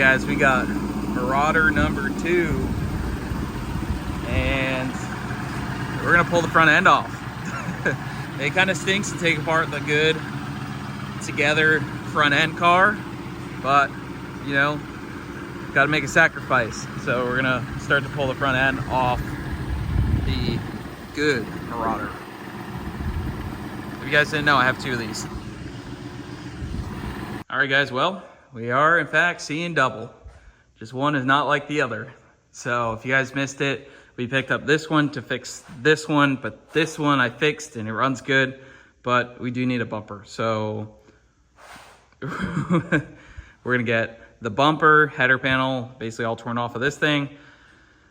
guys, we got Marauder number 2, and we're gonna pull the front end off. It kind of stinks to take apart the good together front end car, but you know, got to make a sacrifice. So we're gonna start to pull the front end off the good Marauder. If you guys didn't know, I have 2 of these. All right, guys, well, we are in fact seeing double. Just one is not like the other. So if you guys missed it, we picked up this one to fix this one, but this one I fixed and it runs good, but we do need a bumper. So we're gonna get the bumper, header panel, basically all torn off of this thing.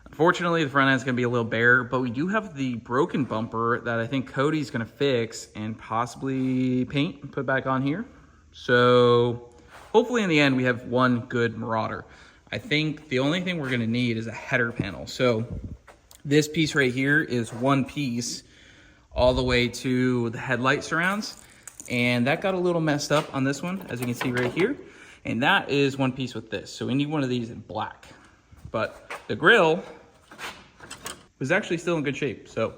Unfortunately, the front end's gonna be a little bare, but we do have the broken bumper that I think Cody's gonna fix and possibly paint and put back on here. So hopefully in the end, we have one good Marauder. I think the only thing we're gonna need is a header panel. So this piece right here is one piece all the way to the headlight surrounds. And that got a little messed up on this one, as you can see right here. And that is one piece with this. So we need one of these in black. But the grill was actually still in good shape, so.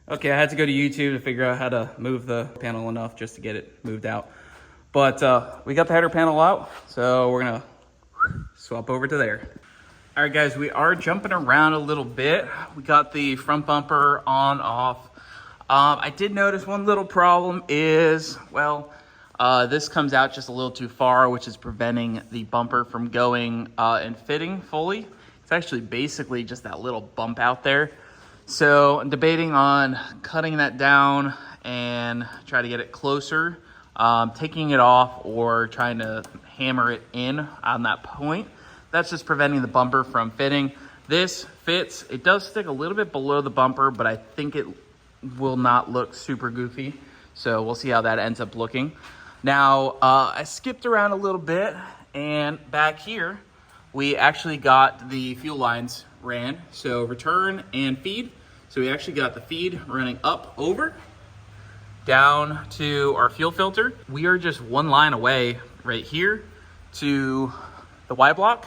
Okay, I had to go to YouTube to figure out how to move the panel enough just to get it moved out. But we got the header panel out, so we're gonna swap over to there. All right, guys, we are jumping around a little bit. We got the front bumper on, off. I did notice one little problem is, well, this comes out just a little too far, which is preventing the bumper from going and fitting fully. It's actually basically just that little bump out there. So I'm debating on cutting that down and try to get it closer, taking it off or trying to hammer it in on that point. That's just preventing the bumper from fitting. This fits. It does stick a little bit below the bumper, but I think it will not look super goofy. So we'll see how that ends up looking. Now, I skipped around a little bit, and back here, we actually got the fuel lines ran. So return and feed. So we actually got the feed running up over, down to our fuel filter. We are just one line away right here to the Y block,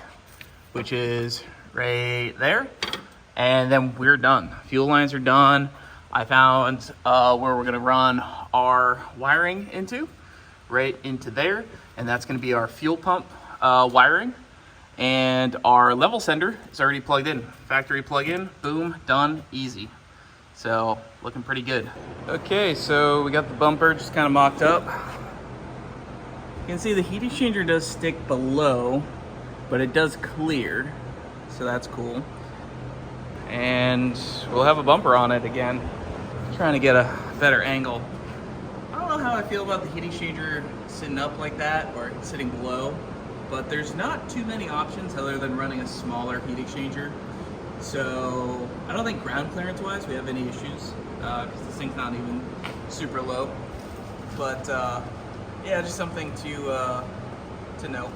which is right there. And then we're done. Fuel lines are done. I found where we're gonna run our wiring into, right into there. And that's gonna be our fuel pump wiring. And our level sender is already plugged in. Factory plug-in, boom, done, easy. So, looking pretty good. Okay, so we got the bumper just kind of mocked up. You can see the heat exchanger does stick below, but it does clear, so that's cool. And we'll have a bumper on it again. Trying to get a better angle. I don't know how I feel about the heat exchanger sitting up like that or sitting below. But there's not too many options other than running a smaller heat exchanger. So I don't think ground clearance wise we have any issues because this thing's not even super low. But yeah, just something to know.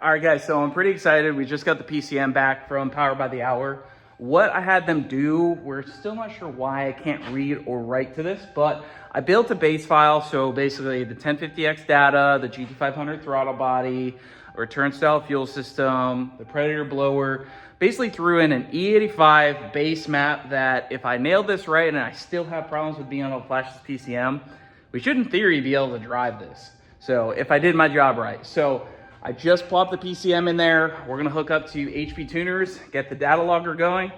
All right, guys, so I'm pretty excited. We just got the PCM back from Power by the Hour. What I had them do, we're still not sure why I can't read or write to this, but I built a base file. So basically the 1050X data, the GT500 throttle body, return style fuel system, the Predator blower, basically threw in an E85 base map that if I nailed this right and I still have problems with being able to flash this PCM, we should in theory be able to drive this. So if I did my job right. So I just plopped the PCM in there. We're gonna hook up to HP tuners, get the data logger going.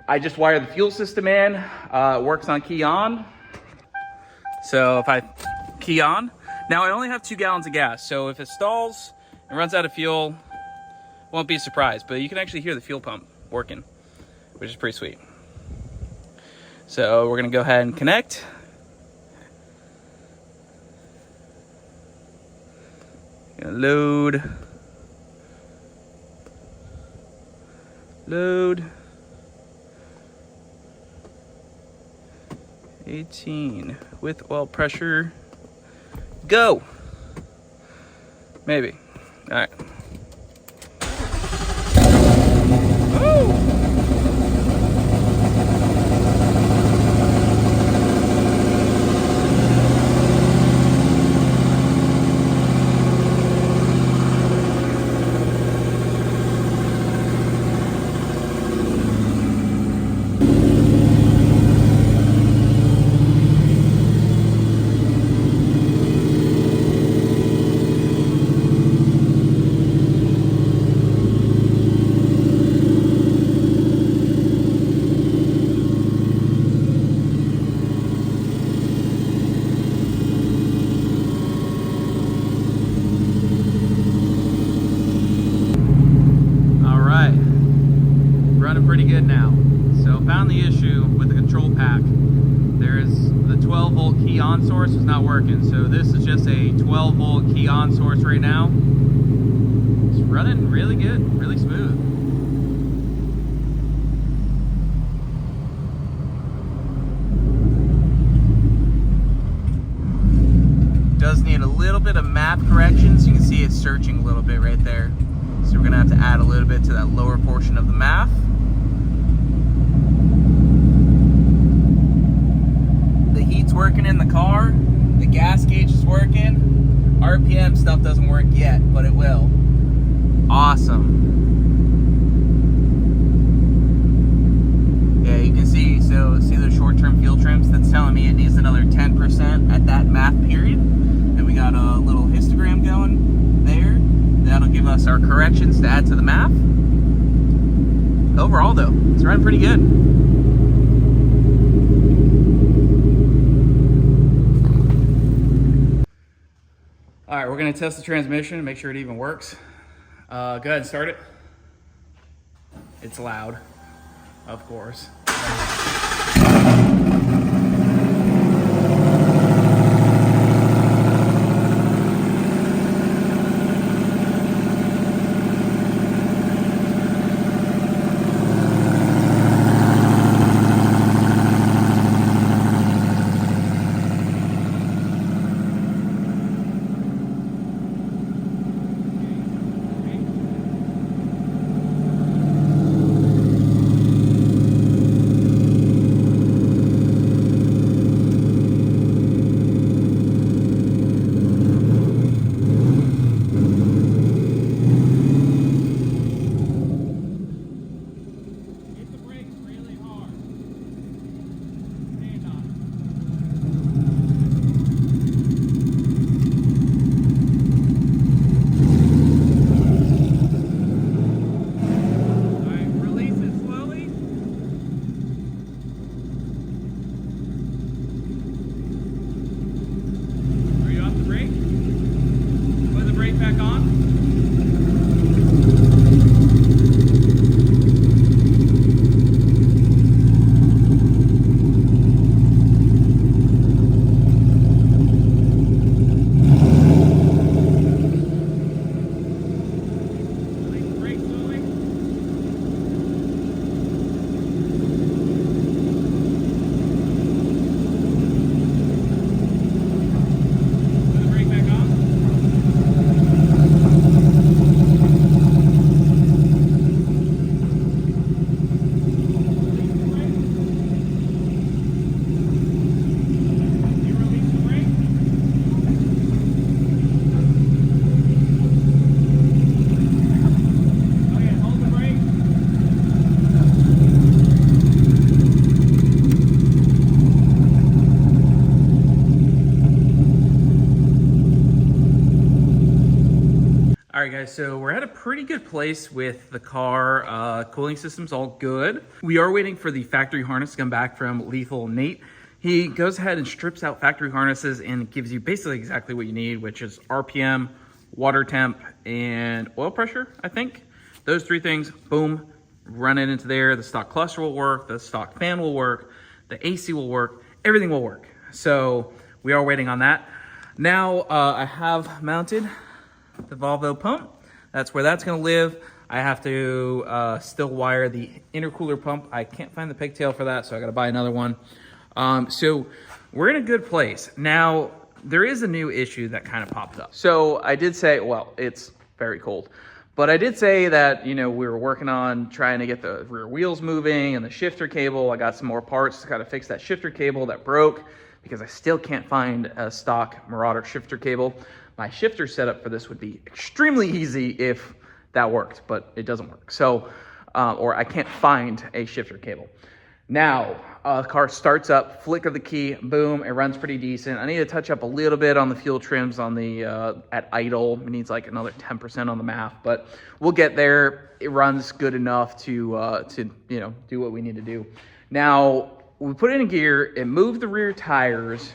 I just wired the fuel system in. It works on key on. So if I key on, now I only have 2 gallons of gas. So if it stalls and runs out of fuel, won't be surprised. But you can actually hear the fuel pump working, which is pretty sweet. So we're gonna go ahead and connect. Gonna load. Load. 18 with oil pressure. Go. Maybe. All right. Woo! Pretty good now. So found the issue with the control pack. There's the 12 volt key on source was not working. So this is just a 12 volt key on source right now. It's running really good, really smooth. Does need a little bit of map correction, so you can see it's searching a little bit right there. So we're gonna have to add a little bit to that lower portion of the map. Working in the car, the gas gauge is working. RPM stuff doesn't work yet, but it will. Awesome. Yeah, you can see, so see those short-term fuel trims? That's telling me it needs another 10% at that map period. And we got a little histogram going there. That'll give us our corrections to add to the map. Overall though, it's running pretty good. All right, we're gonna test the transmission and make sure it even works. Go ahead and start it. It's loud, of course. right, guys, so we're at a pretty good place with the car. Cooling system's all good. We are waiting for the factory harness to come back from Lethal Nate. He goes ahead and strips out factory harnesses and gives you basically exactly what you need, which is RPM, water temp, and oil pressure, I think. Those three things, boom, run it into there. The stock cluster will work, the stock fan will work, the AC will work, everything will work. So we are waiting on that. Now I have mounted the Volvo pump. That's where that's gonna live. I have to still wire the intercooler pump. I can't find the pigtail for that, so I gotta buy another one. So we're in a good place. Now, there is a new issue that kind of popped up. So I did say, well, it's very cold, but I did say that, you know, we were working on trying to get the rear wheels moving and the shifter cable. I got some more parts to kind of fix that shifter cable that broke because I still can't find a stock Maruader shifter cable. My shifter setup for this would be extremely easy if that worked, but it doesn't work. So, or I can't find a shifter cable. Now, the car starts up, flick of the key, boom, it runs pretty decent. I need to touch up a little bit on the fuel trims on the, at idle. It needs like another 10% on the MAF, but we'll get there. It runs good enough to you know, do what we need to do. Now, we put it in gear, it moved the rear tires,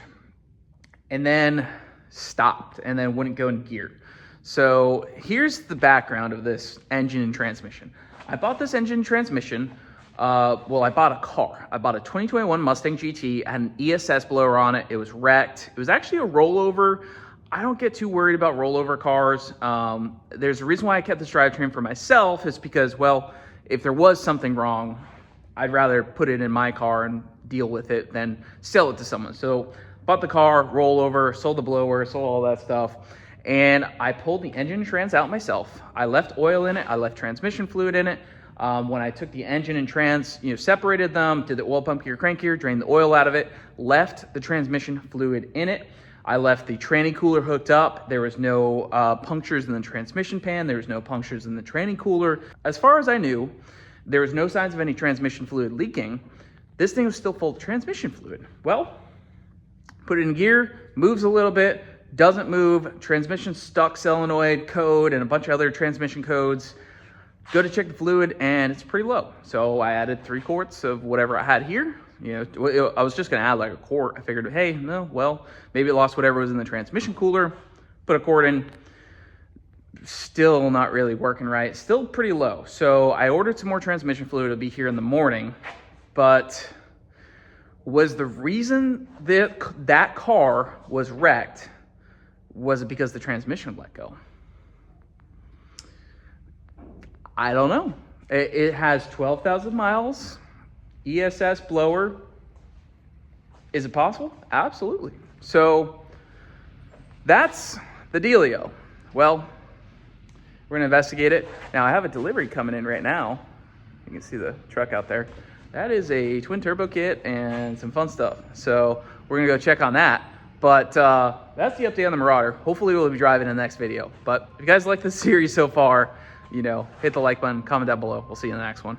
and then stopped, and then wouldn't go in gear. So here's the background of this engine and transmission. I bought this engine and transmission. Well, I bought a car. I bought a 2021 Mustang GT, had an ESS blower on it. It was wrecked. It was actually a rollover. I don't get too worried about rollover cars. There's a reason why I kept this drivetrain for myself is because, well, if there was something wrong, I'd rather put it in my car and deal with it than sell it to someone. So bought the car, rollover, sold the blower, sold all that stuff. And I pulled the engine and trans out myself. I left oil in it. I left transmission fluid in it. When I took the engine and trans, you know, separated them, did the oil pump gear, crank gear, drained the oil out of it, left the transmission fluid in it. I left the tranny cooler hooked up. There was no punctures in the transmission pan. There was no punctures in the tranny cooler. As far as I knew, there was no signs of any transmission fluid leaking. This thing was still full of transmission fluid. Well, put it in gear, moves a little bit, doesn't move, transmission stuck solenoid code and a bunch of other transmission codes. Go to check the fluid and it's pretty low. So I added 3 quarts of whatever I had here. You know, I was just gonna add like a quart. I figured, hey, no, well, maybe it lost whatever was in the transmission cooler. Put a quart in, still not really working right. Still pretty low. So I ordered some more transmission fluid. It'll be here in the morning. But was the reason that that car was wrecked, was it because the transmission let go? I don't know. It has 12,000 miles, ESS blower. Is it possible? Absolutely. So that's the dealio. Well, we're gonna investigate it. Now I have a delivery coming in right now. You can see the truck out there. That is a twin turbo kit and some fun stuff. So we're gonna go check on that. But that's the update on the Maruader. Hopefully we'll be driving in the next video. But if you guys like this series so far, you know, hit the like button, comment down below. We'll see you in the next one.